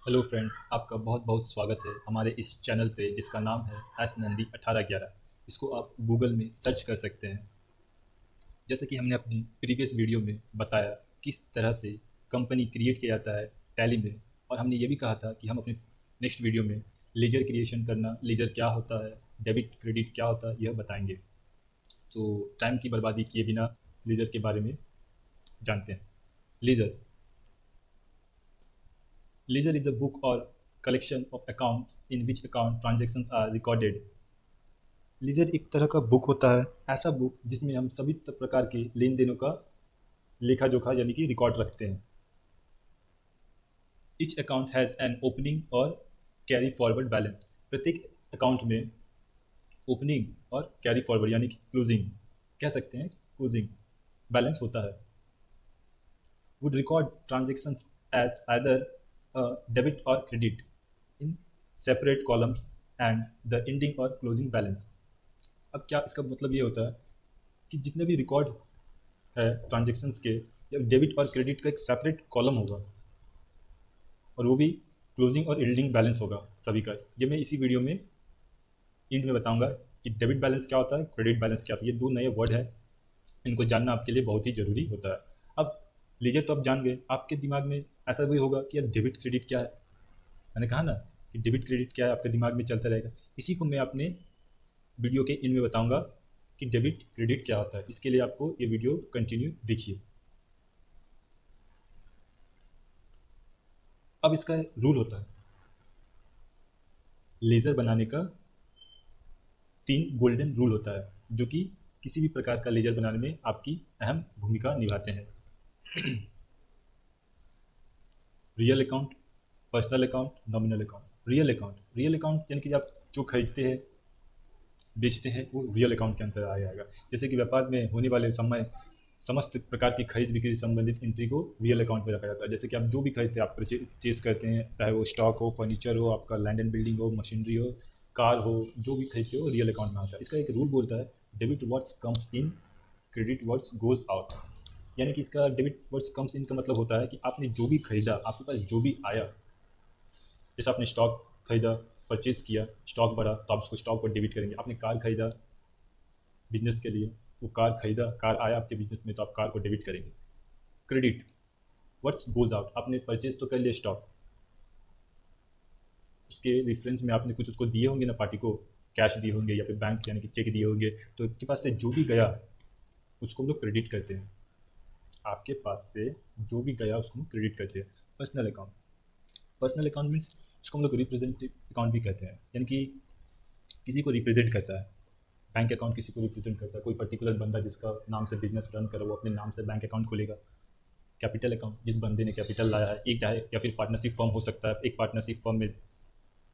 Hello friends, आपका बहुत बहुत स्वागत है हमारे इस चैनल पे जिसका नाम है एस नंदी 1811। इसको आप गूगल में सर्च कर सकते हैं। जैसे कि हमने अपनी प्रीवियस वीडियो में बताया किस तरह से कंपनी क्रिएट किया जाता है टैली में। और हमने ये भी कहा था कि हम अपने नेक्स्ट वीडियो में लेजर क्रिएशन करना, लेजर क्या होता है, डेबिट क्रेडिट क्या होता है, यह बताएंगे। तो टाइम की बर्बादी किए बिना लेजर के बारे में जानते हैं। Ledger Ledger is a book or collection of accounts in which account transactions are recorded. Ledger एक तरह का बुक होता है, ऐसा बुक जिसमें हम सभी प्रकार के लेन देनों का लेखा जोखा यानी कि रिकॉर्ड रखते हैं। Etch account has an opening और कैरी फॉरवर्ड बैलेंस। प्रत्येक अकाउंट में ओपनिंग और कैरी फॉरवर्ड यानी कि क्लोजिंग कह सकते हैं, क्लोजिंग बैलेंस होता है। Would record transactions as either debit और credit in separate columns and the ending और क्लोजिंग बैलेंस। अब क्या इसका मतलब ये होता है कि जितने भी रिकॉर्ड है ट्रांजेक्शन्स के, या डेबिट और क्रेडिट का एक सेपरेट कॉलम होगा और वो भी क्लोजिंग और एंडिंग बैलेंस होगा सभी का। ये मैं इसी वीडियो में एंड में बताऊंगा कि डेबिट बैलेंस क्या होता है, क्रेडिट बैलेंस क्या होता है। ये दो नए वर्ड है, इनको जानना आपके लिए बहुत ही ज़रूरी होता है। अब लीजिए, तो आप जान गए, आपके दिमाग में ऐसा भी होगा कि यार डेबिट क्रेडिट क्या है। मैंने कहा ना कि डेबिट क्रेडिट क्या है, आपके दिमाग में चलता रहेगा। इसी को मैं अपने वीडियो के इन में बताऊंगा कि डेबिट क्रेडिट क्या होता है। इसके लिए आपको ये वीडियो कंटिन्यू देखिए। अब इसका रूल होता है लेज़र बनाने का, 3 गोल्डन रूल होता है जो कि किसी भी प्रकार का लेज़र बनाने में आपकी अहम भूमिका निभाते हैं। Real account, personal account, nominal account. Real account यानी कि आप जो खरीदते हैं बेचते हैं वो रियल अकाउंट के अंतर आ जाएगा। जैसे कि व्यापार में होने वाले समय समस्त प्रकार की खरीद बिक्री संबंधित एंट्री को रियल अकाउंट में रखा जाता है। जैसे कि आप जो भी खरीदते हैं, आप परचेज करते हैं, चाहे वो स्टॉक हो, फर्नीचर हो, आपका लैंड एंड बिल्डिंग हो, मशीनरी हो, कार हो, जो भी खरीदते हो रियल अकाउंट में आता है। इसका एक रूल बोलता है debit what's comes in, credit what's goes out. यानी कि इसका डेबिट व्हाट्स कम्स इन का मतलब होता है कि आपने जो भी खरीदा, आपके पास जो भी आया, जैसे आपने स्टॉक खरीदा, परचेज किया, स्टॉक बढ़ा तो आप उसको स्टॉक पर डेबिट करेंगे। आपने कार खरीदा बिजनेस के लिए, वो कार खरीदा, कार आया आपके बिजनेस में तो आप कार को डेबिट करेंगे। क्रेडिट व्हाट्स गोज आउट, आपने परचेज तो कर लिया स्टॉक, उसके रेफरेंस में आपने कुछ उसको दिए होंगे ना, पार्टी को कैश दिए होंगे या फिर बैंक यानी कि चेक दिए होंगे, तो आपके पास से जो भी गया उसको हम लोग क्रेडिट करते हैं। आपके पास से जो भी गया उसको हम क्रेडिट करते हैं। Personal account, personal account means इसको हम लोग रिप्रेजेंटेटिव अकाउंट भी कहते हैं, यानी कि किसी को रिप्रेजेंट करता है। बैंक अकाउंट किसी को रिप्रेजेंट करता है, कोई पर्टिकुलर बंदा जिसका नाम से बिजनेस रन करे वो अपने नाम से बैंक अकाउंट खोलेगा। कैपिटल अकाउंट, जिस बंदे ने कैपिटल लाया है, एक चाहे या फिर पार्टनरशिप फर्म हो सकता है, एक पार्टनरशिप फर्म में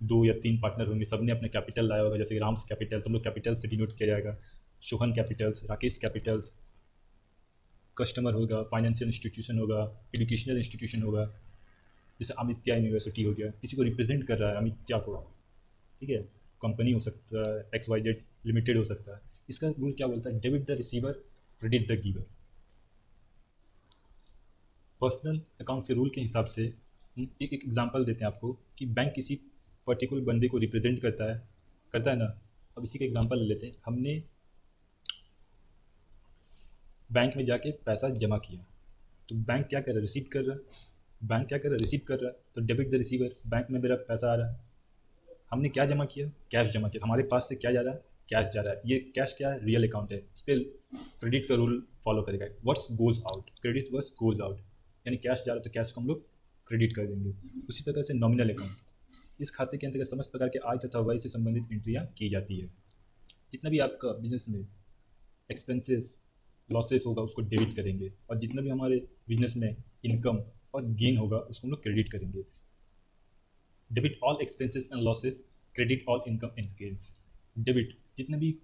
2 या 3 पार्टनर होंगे, सब ने अपने कैपिटल लाया होगा। जैसे राम्स कैपिटल, तुम लोग कैपिटल से डिनोट किया जाएगा। Sohan Capitals, Rakesh Capitals. Customer होगा, फाइनेंशियल इंस्टीट्यूशन होगा, एजुकेशनल इंस्टीट्यूशन होगा। जैसे अमित्या यूनिवर्सिटी हो गया, किसी को रिप्रेजेंट कर रहा है अमित्या को, ठीक है। कंपनी हो सकता है, XYZ लिमिटेड हो सकता है। इसका रूल क्या बोलता है, debit the receiver, credit the giver. Personal account के रूल के हिसाब से हम एक एग्जांपल देते हैं आपको कि बैंक किसी पर्टिकुलर बंदे को रिप्रेजेंट करता है ना। अब इसी का एग्जांपल ले लेते हैं। हमने बैंक में जाके पैसा जमा किया, तो बैंक क्या कर रहा है, रिसीव कर रहा है। बैंक क्या कर रहा है, रिसीव कर रहा है, तो डेबिट द रिसीवर, बैंक में मेरा पैसा आ रहा है। हमने क्या जमा किया, कैश जमा किया, हमारे पास से क्या जा रहा है, कैश जा रहा है। ये कैश क्या है, रियल अकाउंट है। इस पर क्रेडिट का रूल फॉलो करेगा, what's goes out, credit what's goes out. यानी कैश जा रहा है तो कैश को हम लोग क्रेडिट कर देंगे। उसी प्रकार से नॉमिनल अकाउंट, इस खाते के अंतर्गत समस्त प्रकार के आय तथा व्यय से संबंधित एंट्रियाँ की जाती है। जितना भी आपका बिजनेस में एक्सपेंसेस, लॉसेस होगा उसको डेबिट करेंगे, और जितना भी हमारे बिजनेस में इनकम और गेन होगा उसको हम लोग क्रेडिट करेंगे। Debit all expenses and losses, credit all income and gains. Debit जितना भी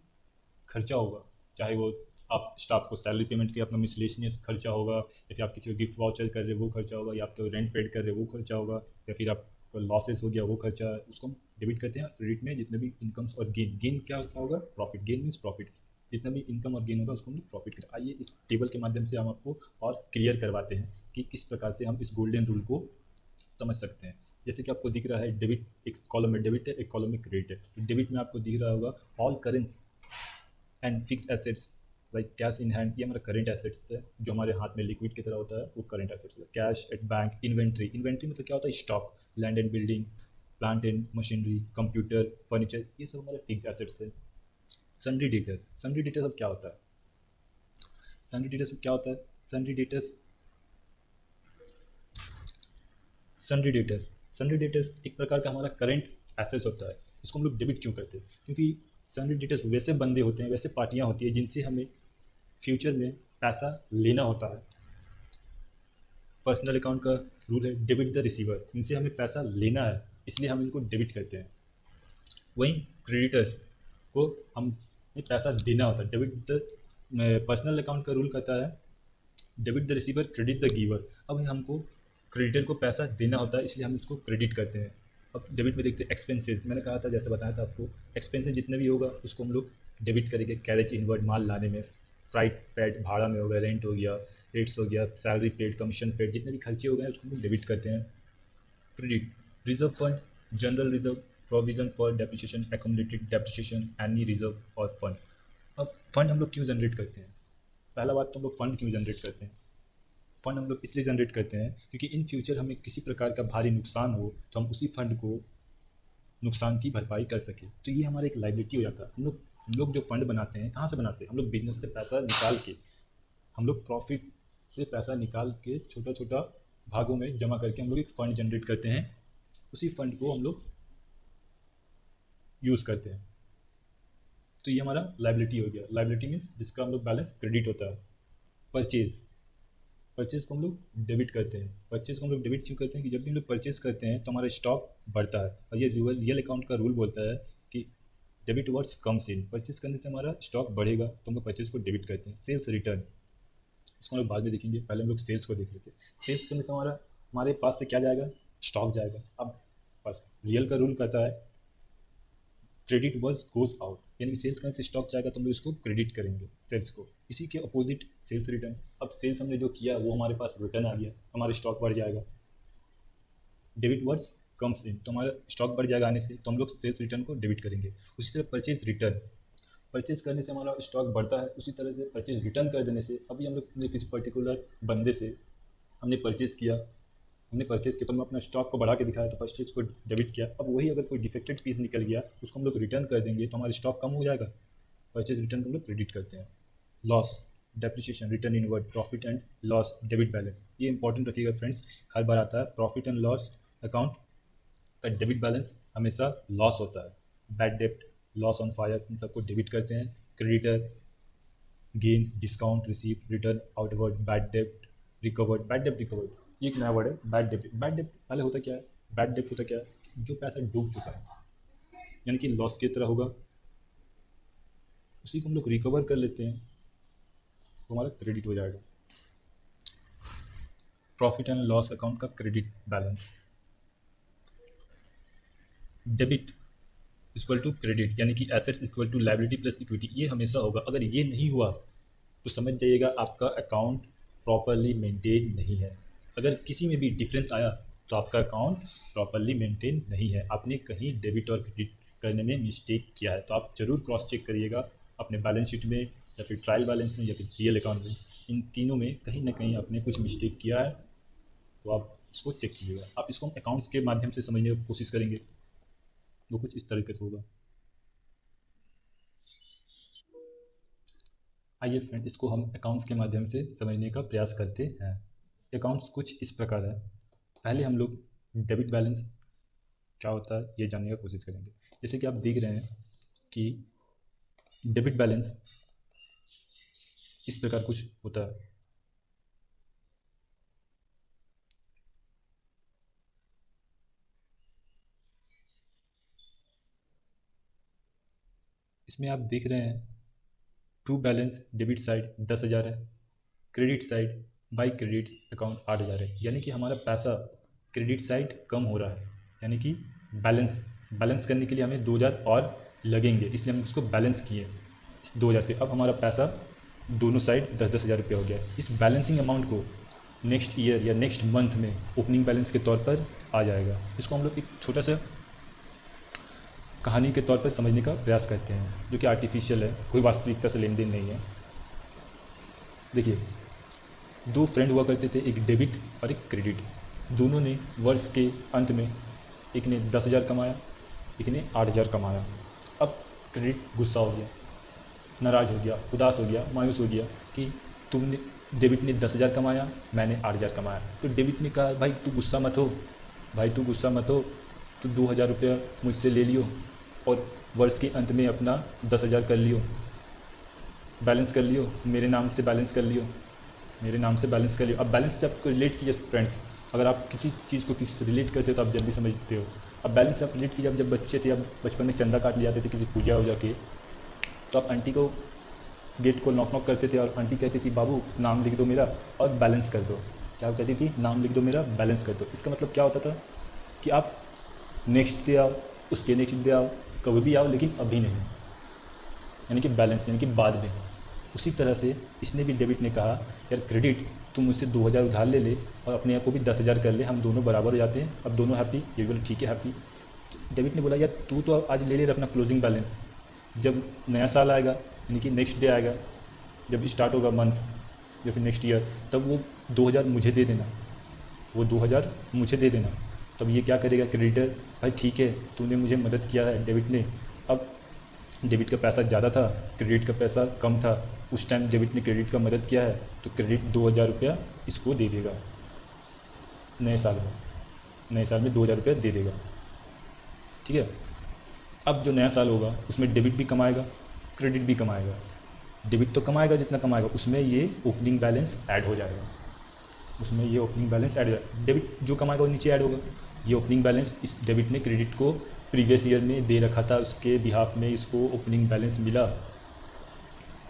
खर्चा होगा, चाहे वो आप स्टाफ को सैलरी पेमेंट के अपना मिसलेनियस खर्चा होगा, या फिर आप किसी को गिफ्ट वाउचर कर रहे हो वो खर्चा होगा, या आपको रेंट पेड कर रहे हो वो खर्चा होगा, या फिर आप लॉसेस हो गया वो खर्चा, उसको हम डेबिट करते हैं। क्रेडिट में जितने भी इनकम्स और गेन, गेन क्या क्या होगा, प्रॉफिट, गेन मीन्स प्रॉफिट। जितना भी इनकम और गेन होगा उसको हम प्रॉफिट करें। आइए इस टेबल के माध्यम से हम आपको और क्लियर करवाते हैं कि किस प्रकार से हम इस गोल्डन रूल को समझ सकते हैं। जैसे कि आपको दिख रहा है डेबिट, एक कॉलम में डेबिट है, एक कॉलम में क्रेडिट है। तो डेबिट में आपको दिख रहा होगा all currents and fixed assets like cash in hand, ये हमारा करंट एसेट्स है जो हमारे हाथ में लिक्विड की तरह होता है, वो करंट एसेट्स है। Cash at bank, inventory, inventory में तो क्या होता है stock, land and building, plant and machinery, computer, furniture, ये सब हमारे फिक्स एसेट्स है। सन्ड्री डेटर्स, सन्ड्री डेटर्स अब क्या होता है, सन्ड्री डेटर्स अब क्या होता है, sundry debtors, sundry debtors, sundry debtors एक प्रकार का हमारा करंट एसेट्स होता है। इसको हम लोग डेबिट क्यों करते हैं, क्योंकि सन्ड्री डेटर्स वैसे बंदे होते हैं, वैसे पार्टियां होती है जिनसे हमें फ्यूचर में पैसा लेना होता है। पर्सनल अकाउंट का रूल है डेबिट द रिसीवर, इनसे हमें पैसा लेना है इसलिए हम इनको डेबिट करते हैं। वहीं क्रेडिटर्स को हमें पैसा देना होता है, डेबिट द, पर्सनल अकाउंट का रूल कहता है debit the receiver credit the giver. अब हमको क्रेडिटर को पैसा देना होता है इसलिए हम इसको क्रेडिट करते हैं। अब डेबिट में देखते हैं एक्सपेंसेस, मैंने कहा था जैसे बताया था आपको, एक्सपेंसेस जितने भी होगा उसको हम लोग डेबिट करेंगे। कैरेज इनवर्ड, माल लाने में, फ्राइट पेड, भाड़ा में हो गया, रेंट हो गया, रेट्स हो गया, सैलरी पेड, कमीशन पेड, जितने भी खर्चे हो गए उसको हम लोग डेबिट करते हैं। Credit, reserve fund, general reserve, provision for depreciation, accumulated depreciation, any reserve और फंड। अब फंड हम लोग क्यों जनरेट करते हैं, पहला बात तो हम लोग फंड क्यों जनरेट करते हैं, फंड हम लोग इसलिए जनरेट करते हैं क्योंकि इन फ्यूचर हमें किसी प्रकार का भारी नुकसान हो तो हम उसी फंड को नुकसान की भरपाई कर सकें। तो ये हमारा एक लाइबिलिटी हो जाता है। हम लोग जो फंड बनाते हैं कहाँ से बनाते हैं, हम लोग बिजनेस से पैसा निकाल के, हम लोग प्रॉफिट से पैसा निकाल के छोटा छोटा भागों में जमा करके हम लोग एक फ़ंड जनरेट करते हैं, उसी फंड को हम लोग यूज़ करते हैं। तो ये हमारा लाइबिलिटी हो गया। लाइबिलिटी मीन्स जिसका हम लोग बैलेंस क्रेडिट होता है। परचेज, परचेज को हम लोग डेबिट करते हैं। परचेज को हम लोग डेबिट क्यों करते हैं कि जब भी हम लोग परचेज करते हैं तो हमारा स्टॉक बढ़ता है, और ये रियल अकाउंट का रूल बोलता है कि debit words comes in, purchase करने से हमारा स्टॉक बढ़ेगा तो हम लोग परचेज को डेबिट करते हैं। सेल्स रिटर्न, इसको हम लोग बाद में देखेंगे, पहले हम लोग सेल्स को देख लेते हैं। सेल्स करने से हमारे पास से क्या जाएगा, स्टॉक जाएगा। अब बस रियल का रूल कहता है क्रेडिट वर्स गोज आउट, यानी कि सेल्स करने से स्टॉक जाएगा तो हम लोग इसको क्रेडिट करेंगे सेल्स को। इसी के अपोजिट सेल्स रिटर्न, अब सेल्स हमने जो किया वो हमारे पास रिटर्न आ गया, हमारा स्टॉक बढ़ जाएगा। डेबिट वर्स कम्स इन, तो हमारा स्टॉक बढ़ जाएगा आने से, तो हम लोग सेल्स रिटर्न को डेबिट करेंगे। उसी तरह परचेज रिटर्न, परचेज करने से हमारा स्टॉक बढ़ता है, उसी तरह से परचेज रिटर्न कर देने से, अभी हम लोग किसी पर्टिकुलर बंदे से हमने परचेज किया, हमने परचेज किया तो हमने अपना स्टॉक को बढ़ा के दिखाया तो परचेज को डेबिट किया। अब वही अगर कोई डिफेक्टेड पीस निकल गया उसको हम लोग रिटर्न कर देंगे तो हमारा स्टॉक कम हो जाएगा, परचेज रिटर्न को हम लोग क्रेडिट करते हैं। Loss, depreciation, return inward, profit and loss, debit balance, ये इंपॉर्टेंट रखिएगा फ्रेंड्स, हर बार आता है। प्रॉफिट एंड लॉस अकाउंट का डेबिट बैलेंस हमेशा लॉस होता है। Bad dept, loss on fire, इन सबको डेबिट करते हैं। Creditor, gain, discount, receive, return, outward, bad डेप्ट, रिकवर्ड, बैड डेप्ट रिकवर्ड, ये एक नया वर्ड है बैड डेप्ट। बैड डेप्ट पहले होता क्या है, बैड डेप्ट होता क्या है, जो पैसा डूब चुका है यानी कि लॉस की तरह होगा, उसी को हम लोग रिकवर कर लेते हैं तो हमारा क्रेडिट हो जाएगा। प्रॉफिट एंड लॉस अकाउंट का credit balance, debit equal to credit, यानी कि assets equal to liability plus equity, ये हमेशा होगा। अगर ये नहीं हुआ तो समझ जाइएगा आपका अकाउंट प्रॉपरली मेंटेन नहीं है। अगर किसी में भी डिफरेंस आया तो आपका अकाउंट प्रॉपरली मेंटेन नहीं है, आपने कहीं डेबिट और क्रेडिट करने में मिस्टेक किया है। तो आप ज़रूर क्रॉस चेक करिएगा अपने बैलेंस शीट में या फिर ट्रायल बैलेंस में या फिर रियल अकाउंट में, इन तीनों में कहीं ना कहीं आपने कुछ मिस्टेक किया है तो आप इसको चेक कीजिएगा। आप इसको हम अकाउंट्स के माध्यम से समझने की कोशिश करेंगे, वो कुछ इस तरीके से होगा। आइए फ्रेंड, इसको हम अकाउंट्स के माध्यम से समझने का प्रयास करते हैं। अकाउंट्स कुछ इस प्रकार है। पहले हम लोग डेबिट बैलेंस क्या होता है ये जानने का कोशिश करेंगे। जैसे कि आप देख रहे हैं कि डेबिट बैलेंस इस प्रकार कुछ होता है। इसमें आप देख रहे हैं ट्रू बैलेंस डेबिट साइड 10,000 है, credit side by credit account 8,000 है, यानी कि हमारा पैसा क्रेडिट साइड कम हो रहा है, यानी कि बैलेंस बैलेंस करने के लिए हमें 2,000 और लगेंगे, इसलिए हम उसको बैलेंस किए इस 2,000 से। अब हमारा पैसा दोनों साइड 10,000 रुपये हो गया। इस बैलेंसिंग अमाउंट को नेक्स्ट ईयर या नेक्स्ट मंथ में ओपनिंग बैलेंस के तौर पर आ जाएगा। इसको हम लोग एक छोटा सा कहानी के तौर पर समझने का प्रयास करते हैं, जो कि आर्टिफिशियल है, कोई वास्तविकता से लेन देन नहीं है। देखिए, दो फ्रेंड हुआ करते थे, एक डेबिट और एक क्रेडिट। दोनों ने वर्ष के अंत में, एक ने 10,000 कमाया, एक ने 8,000 कमाया। अब क्रेडिट गुस्सा हो गया, नाराज़ हो गया, उदास हो गया, मायूस हो गया कि तुमने, डेबिट ने 10,000 कमाया, मैंने 8,000 कमाया। तो डेबिट ने कहा, भाई तू गुस्सा मत हो, भाई तू गुस्सा मत हो, तो 2,000 रुपया मुझसे ले लियो और वर्ष के अंत में अपना 10,000 कर लियो, बैलेंस कर लियो, मेरे नाम से बैलेंस कर लियो, मेरे नाम से बैलेंस कर लियो। अब बैलेंस जब रिलेट कीजिए फ्रेंड्स, अगर आप किसी चीज़ को किसी से रिलेट करते हो तो आप जल्दी समझते हो। अब बैलेंस आप रिलेट कीजिए, जब बच्चे थे, अब बचपन में चंदा काट ले जाते थे किसी पूजा वूजा के, तो आप आंटी को गेट को नॉक नॉक करते थे और आंटी कहती थी, बाबू नाम लिख दो मेरा और बैलेंस कर दो। क्या कहती थी? नाम लिख दो मेरा, बैलेंस कर दो। इसका मतलब क्या होता था कि आप नेक्स्ट डे आओ, उसके नेक्स्ट डे आओ, कभी भी आओ, लेकिन अभी नहीं, यानी कि बैलेंस, यानी कि बाद में। उसी तरह से इसने भी, डेबिट ने कहा, यार क्रेडिट तुम मुझसे 2,000 उधार ले ले और अपने आप को भी 10,000 कर ले, हम दोनों बराबर हो जाते हैं, अब दोनों हैप्पी। ये बोला ठीक है हैप्पी। तो डेबिट ने बोला, यार तू तो आज ले ले अपना क्लोजिंग बैलेंस, जब नया साल आएगा, यानी कि नेक्स्ट डे आएगा, जब स्टार्ट होगा मंथ या फिर नेक्स्ट ईयर, तब वो 2,000 मुझे दे देना, वो 2,000 मुझे दे देना। तब ये क्या करेगा क्रेडिटर, भाई ठीक है तूने मुझे मदद किया है डेबिट ने। अब डेबिट का पैसा ज़्यादा था, क्रेडिट का पैसा कम था, उस टाइम डेबिट ने क्रेडिट का मदद किया है, तो क्रेडिट 2,000 रुपया इसको दे देगा नए साल में, नए साल में 2,000 रुपया दे देगा। ठीक है। अब जो नया साल होगा उसमें डेबिट भी कमाएगा, क्रेडिट भी कमाएगा। डेबिट तो कमाएगा जितना कमाएगा, उसमें ये ओपनिंग बैलेंस ऐड हो जाएगा, उसमें ये ओपनिंग बैलेंस ऐड हो जाएगा। डेबिट जो कमाएगा वो नीचे ऐड होगा। ये ओपनिंग बैलेंस इस डेबिट ने क्रेडिट को प्रीवियस ईयर में दे रखा था, उसके बिहाफ में इसको ओपनिंग बैलेंस मिला।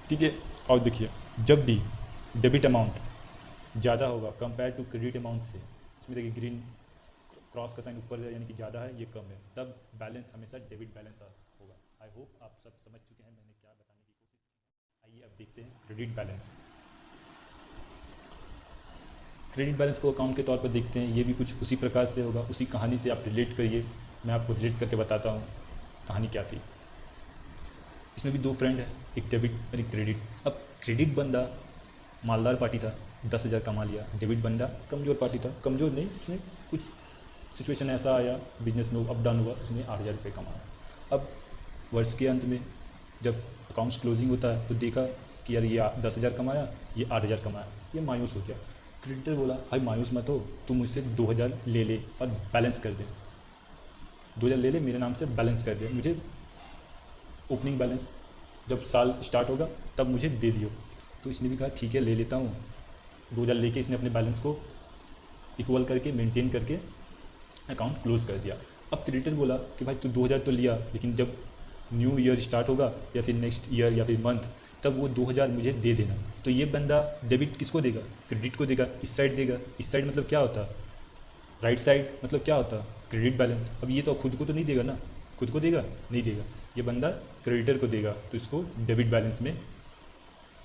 ठीक है। और देखिए, जब भी डेबिट अमाउंट ज़्यादा होगा कंपेयर टू क्रेडिट अमाउंट से, इसमें देखिए ग्रीन क्रॉस का साइन ऊपर है, यानी कि ज़्यादा है, ये कम है, तब बैलेंस हमेशा डेबिट बैलेंस होगा। आई होप आप सब समझ चुके हैं मैंने क्या बताने की कोशिश की। आइए अब देखते हैं क्रेडिट बैलेंस। क्रेडिट बैलेंस को अकाउंट के तौर पर देखते हैं, ये भी कुछ उसी प्रकार से होगा, उसी कहानी से आप रिलेट करिए। मैं आपको रिलेट करके बताता हूँ कहानी क्या थी। इसमें भी दो फ्रेंड है, एक डेबिट और एक क्रेडिट। अब क्रेडिट बंदा मालदार पार्टी था, 10,000 कमा लिया। डेबिट बंदा कमज़ोर पार्टी था, कमज़ोर नहीं, उसने कुछ सिचुएशन ऐसा आया, बिजनेस में अप डाउन हुआ, उसने 8,000 रुपये कमाया। अब वर्ष के अंत में जब अकाउंट्स क्लोजिंग होता है तो देखा कि यार ये 10,000 कमाया, ये 8,000 कमाया, ये मायूस हो गया। क्रेडिटर बोला, भाई मायूस मत हो, तुम मुझसे 2,000 ले ले और बैलेंस कर दे, 2,000 ले ले, मेरे नाम से बैलेंस कर दे, मुझे ओपनिंग बैलेंस जब साल स्टार्ट होगा तब मुझे दे दियो। तो इसने भी कहा ठीक है ले लेता हूँ। 2,000 लेके इसने अपने बैलेंस को इक्वल करके, मेंटेन करके अकाउंट क्लोज कर दिया। अब क्रेडिटर बोला कि भाई तू 2,000 तो लिया, लेकिन जब न्यू ईयर स्टार्ट होगा या फिर नेक्स्ट ईयर या फिर मंथ, तब वो 2,000 मुझे दे देना। तो ये बंदा डेबिट किसको देगा? क्रेडिट को देगा। इस साइड देगा, इस साइड मतलब क्या होता है? राइट साइड मतलब क्या होता है? Credit balance. अब ये तो खुद को तो नहीं देगा ना, खुद को देगा? नहीं देगा, ये बंदा क्रेडिटर को देगा, तो इसको डेबिट बैलेंस में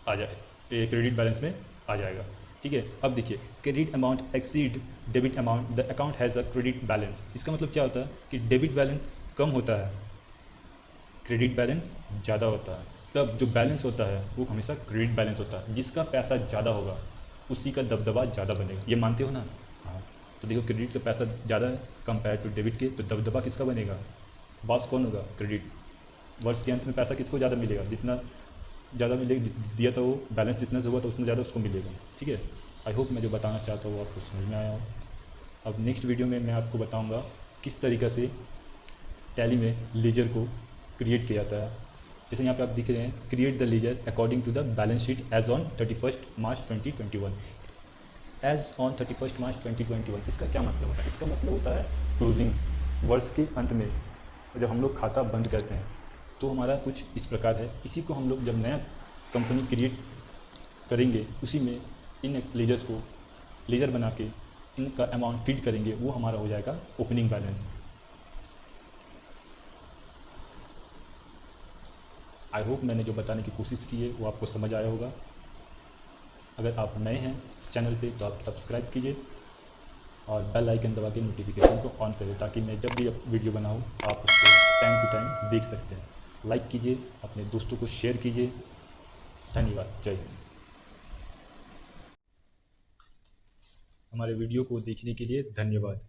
आ जाए, क्रेडिट बैलेंस में आ जाएगा। ठीक है। अब देखिए, credit amount exceed debit amount, the account has a credit balance. इसका मतलब क्या होता है कि डेबिट बैलेंस कम होता है, क्रेडिट बैलेंस ज़्यादा होता है। तब जो बैलेंस होता है वो हमेशा क्रेडिट बैलेंस होता है। जिसका पैसा ज़्यादा होगा उसी का दबदबा ज़्यादा बनेगा, ये मानते हो ना? हाँ। तो देखो, क्रेडिट का पैसा ज़्यादा है कंपेयर टू डेबिट के, तो दबदबा किसका बनेगा? बॉस कौन होगा? क्रेडिट। वर्ष के अंत में पैसा किसको ज़्यादा मिलेगा? जितना ज़्यादा मिलेगा, दिया था वो बैलेंस जितना से हुआ तो उसमें ज़्यादा उसको मिलेगा। ठीक है। आई होप मैं जो बताना चाहता हूँ वो आपको समझ में आया हो। अब नेक्स्ट वीडियो में मैं आपको बताऊँगा किस तरीक़े से टैली में लेजर को क्रिएट किया जाता है। जैसे यहाँ पे आप दिख रहे हैं, create the ledger according to the balance sheet as on 31 March 2021। As on 31 March 2021 इसका क्या मतलब होता है? इसका मतलब होता है क्लोजिंग, वर्ष के अंत में जब हम लोग खाता बंद करते हैं तो हमारा कुछ इस प्रकार है। इसी को हम लोग जब नया कंपनी क्रिएट करेंगे, उसी में इन लेजर्स को लेजर बना के इनका अमाउंट फीड करेंगे, वो हमारा हो जाएगा ओपनिंग बैलेंस। आई होप मैंने जो बताने की कोशिश की है वो आपको समझ आया होगा। अगर आप नए हैं इस चैनल पे तो आप सब्सक्राइब कीजिए और बेल आइकन दबा के नोटिफिकेशन को ऑन करें, ताकि मैं जब भी वीडियो बनाऊँ आप उसको टाइम टू टाइम देख सकते हैं। लाइक कीजिए, अपने दोस्तों को शेयर कीजिए। धन्यवाद। जय हिंद। हमारे वीडियो को देखने के लिए धन्यवाद।